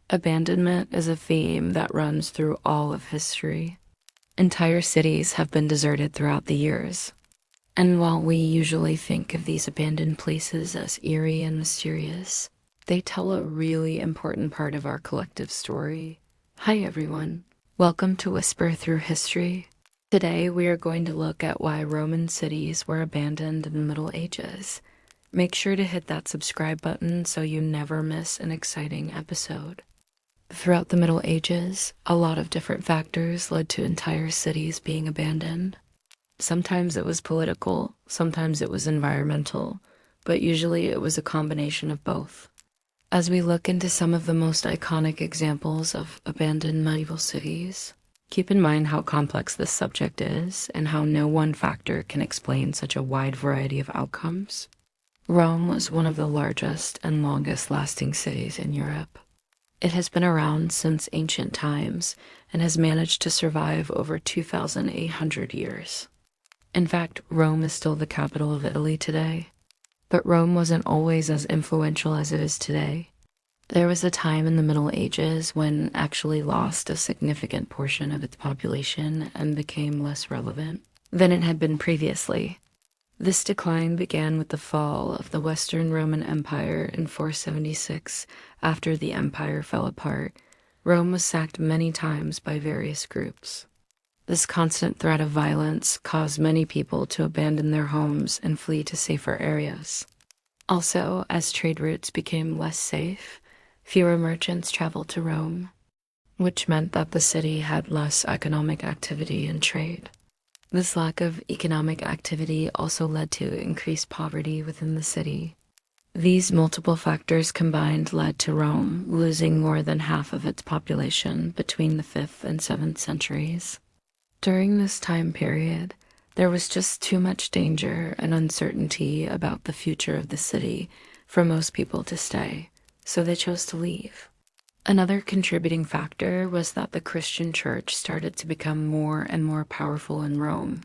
Abandonment is a theme that runs through all of history. Entire cities have been deserted throughout the years. And while we usually think of these abandoned places as eerie and mysterious, they tell a really important part of our collective story. Hi everyone, welcome to Whisper Through History. Today we are going to look at why Roman cities were abandoned in the Middle Ages. Make sure to hit that subscribe button so you never miss an exciting episode. Throughout the Middle Ages, a lot of different factors led to entire cities being abandoned. Sometimes it was political, sometimes it was environmental, but usually it was a combination of both. As we look into some of the most iconic examples of abandoned medieval cities, keep in mind how complex this subject is and how no one factor can explain such a wide variety of outcomes. Rome was one of the largest and longest-lasting cities in Europe. It has been around since ancient times and has managed to survive over 2,800 years. In fact, Rome is still the capital of Italy today. But Rome wasn't always as influential as it is today. There was a time in the Middle Ages when it actually lost a significant portion of its population and became less relevant than it had been previously. This decline began with the fall of the Western Roman Empire in 476. After the empire fell apart, Rome was sacked many times by various groups. This constant threat of violence caused many people to abandon their homes and flee to safer areas. Also, as trade routes became less safe, fewer merchants traveled to Rome, which meant that the city had less economic activity and trade. This lack of economic activity also led to increased poverty within the city. These multiple factors combined led to Rome losing more than half of its population between the 5th and 7th centuries. During this time period, there was just too much danger and uncertainty about the future of the city for most people to stay, so they chose to leave. Another contributing factor was that the Christian church started to become more and more powerful in Rome.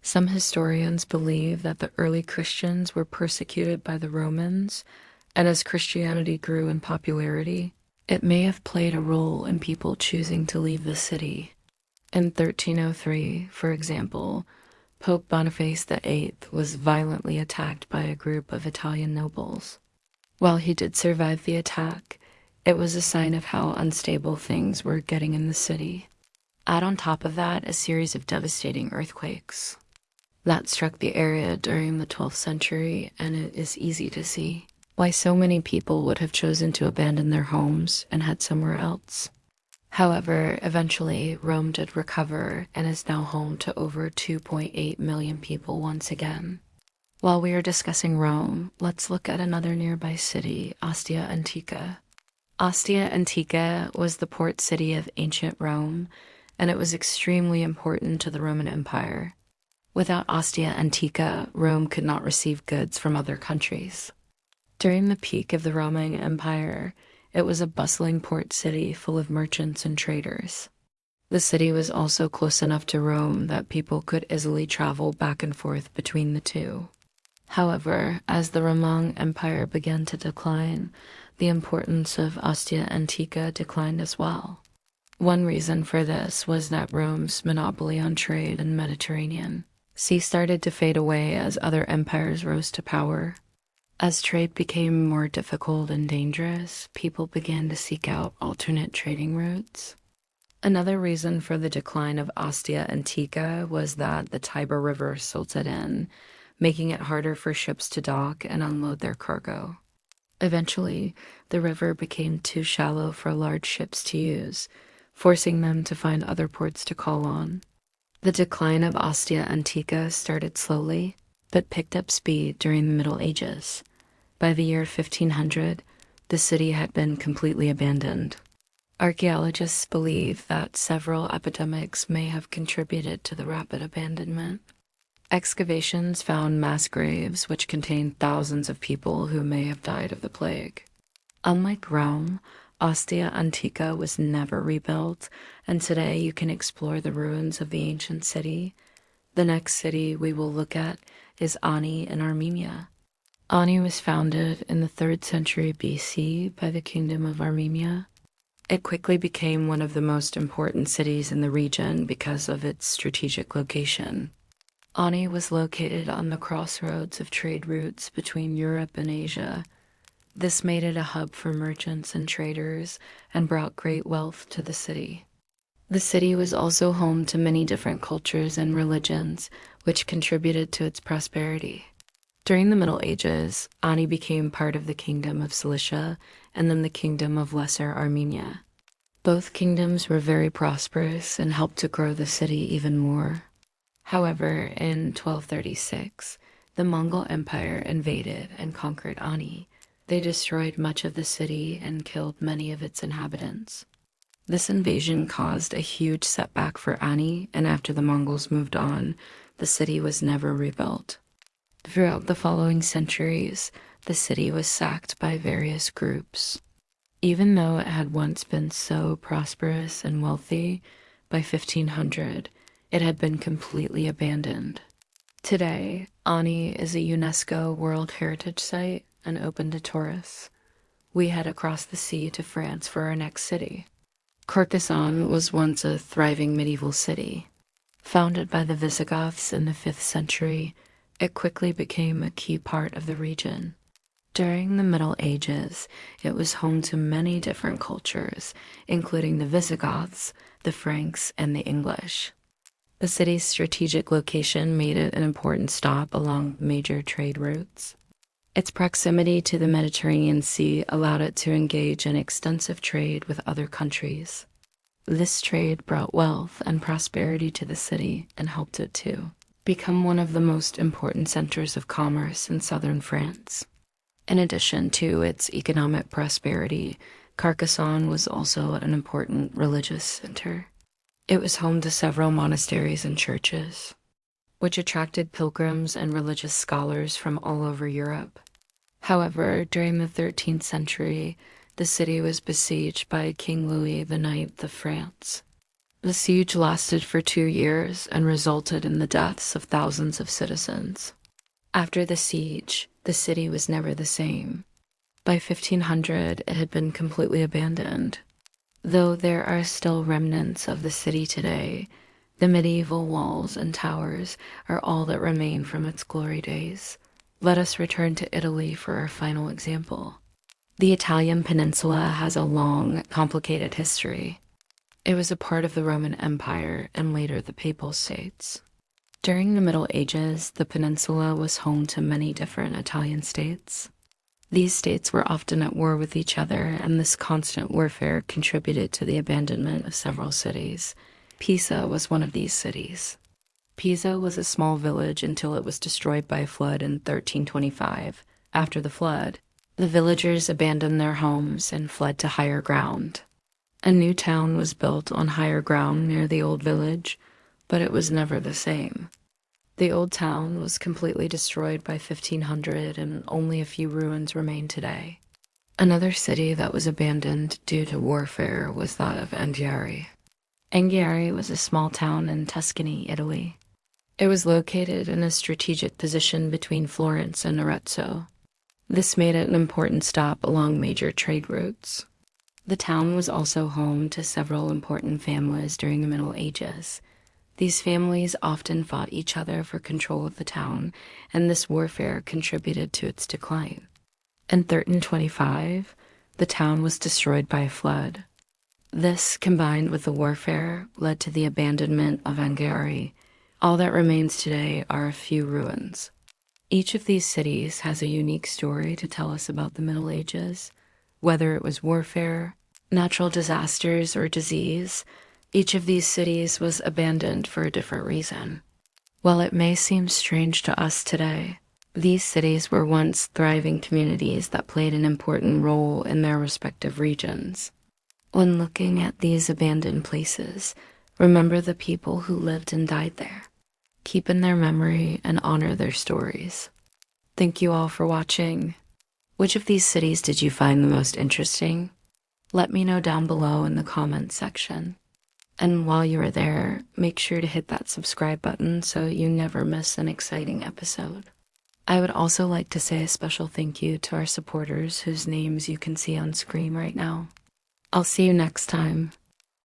Some historians believe that the early Christians were persecuted by the Romans, and as Christianity grew in popularity, it may have played a role in people choosing to leave the city. In 1303, for example, Pope Boniface VIII was violently attacked by a group of Italian nobles. While he did survive the attack, it was a sign of how unstable things were getting in the city. Add on top of that a series of devastating earthquakes that struck the area during the 12th century, and it is easy to see why so many people would have chosen to abandon their homes and head somewhere else. However, eventually Rome did recover and is now home to over 2.8 million people once again. While we are discussing Rome, let's look at another nearby city, Ostia Antica. Ostia Antica was the port city of ancient Rome, and it was extremely important to the Roman Empire. Without Ostia Antica, Rome could not receive goods from other countries. During the peak of the Roman Empire, it was a bustling port city full of merchants and traders. The city was also close enough to Rome that people could easily travel back and forth between the two. However, as the Roman Empire began to decline, the importance of Ostia Antica declined as well. One reason for this was that Rome's monopoly on trade in the Mediterranean Sea started to fade away as other empires rose to power. As trade became more difficult and dangerous, people began to seek out alternate trading routes. Another reason for the decline of Ostia Antica was that the Tiber River silted in, making it harder for ships to dock and unload their cargo. Eventually, the river became too shallow for large ships to use, forcing them to find other ports to call on. The decline of Ostia Antica started slowly, but picked up speed during the Middle Ages. By the year 1500, the city had been completely abandoned. Archaeologists believe that several epidemics may have contributed to the rapid abandonment. Excavations found mass graves which contained thousands of people who may have died of the plague. Unlike Rome, Ostia Antica was never rebuilt, and today you can explore the ruins of the ancient city. The next city we will look at is Ani in Armenia. Ani was founded in the 3rd century BC by the Kingdom of Armenia. It quickly became one of the most important cities in the region because of its strategic location. Ani was located on the crossroads of trade routes between Europe and Asia. This made it a hub for merchants and traders and brought great wealth to the city. The city was also home to many different cultures and religions, which contributed to its prosperity. During the Middle Ages, Ani became part of the Kingdom of Cilicia and then the Kingdom of Lesser Armenia. Both kingdoms were very prosperous and helped to grow the city even more. However, in 1236, the Mongol Empire invaded and conquered Ani. They destroyed much of the city and killed many of its inhabitants. This invasion caused a huge setback for Ani, and after the Mongols moved on, the city was never rebuilt. Throughout the following centuries, the city was sacked by various groups. Even though it had once been so prosperous and wealthy, by 1500, it had been completely abandoned. Today, Ani is a UNESCO World Heritage Site and open to tourists. We head across the sea to France for our next city. Carcassonne was once a thriving medieval city. Founded by the Visigoths in the 5th century, it quickly became a key part of the region. During the Middle Ages, it was home to many different cultures, including the Visigoths, the Franks, and the English. The city's strategic location made it an important stop along major trade routes. Its proximity to the Mediterranean Sea allowed it to engage in extensive trade with other countries. This trade brought wealth and prosperity to the city and helped it to become one of the most important centers of commerce in southern France. In addition to its economic prosperity, Carcassonne was also an important religious center. It was home to several monasteries and churches, which attracted pilgrims and religious scholars from all over Europe. However, during the 13th century, the city was besieged by King Louis IX of France. The siege lasted for 2 years and resulted in the deaths of thousands of citizens. After the siege, the city was never the same. By 1500, it had been completely abandoned. Though there are still remnants of the city today, the medieval walls and towers are all that remain from its glory days. Let us return to Italy for our final example. The Italian peninsula has a long, complicated history. It was a part of the Roman Empire and later the Papal States. During the Middle Ages, the peninsula was home to many different Italian states. These states were often at war with each other, and this constant warfare contributed to the abandonment of several cities. Pisa was one of these cities. Pisa was a small village until it was destroyed by a flood in 1325. After the flood, the villagers abandoned their homes and fled to higher ground. A new town was built on higher ground near the old village, but it was never the same. The old town was completely destroyed by 1500 and only a few ruins remain today. Another city that was abandoned due to warfare was that of Anghiari. Anghiari was a small town in Tuscany, Italy. It was located in a strategic position between Florence and Arezzo. This made it an important stop along major trade routes. The town was also home to several important families during the Middle Ages. These families often fought each other for control of the town, and this warfare contributed to its decline. In 1325, the town was destroyed by a flood. This, combined with the warfare, led to the abandonment of Anghiari. All that remains today are a few ruins. Each of these cities has a unique story to tell us about the Middle Ages. Whether it was warfare, natural disasters, or disease, each of these cities was abandoned for a different reason. While it may seem strange to us today, these cities were once thriving communities that played an important role in their respective regions. When looking at these abandoned places, remember the people who lived and died there. Keep in their memory and honor their stories. Thank you all for watching. Which of these cities did you find the most interesting? Let me know down below in the comments section. And while you are there, make sure to hit that subscribe button so you never miss an exciting episode. I would also like to say a special thank you to our supporters whose names you can see on screen right now. I'll see you next time.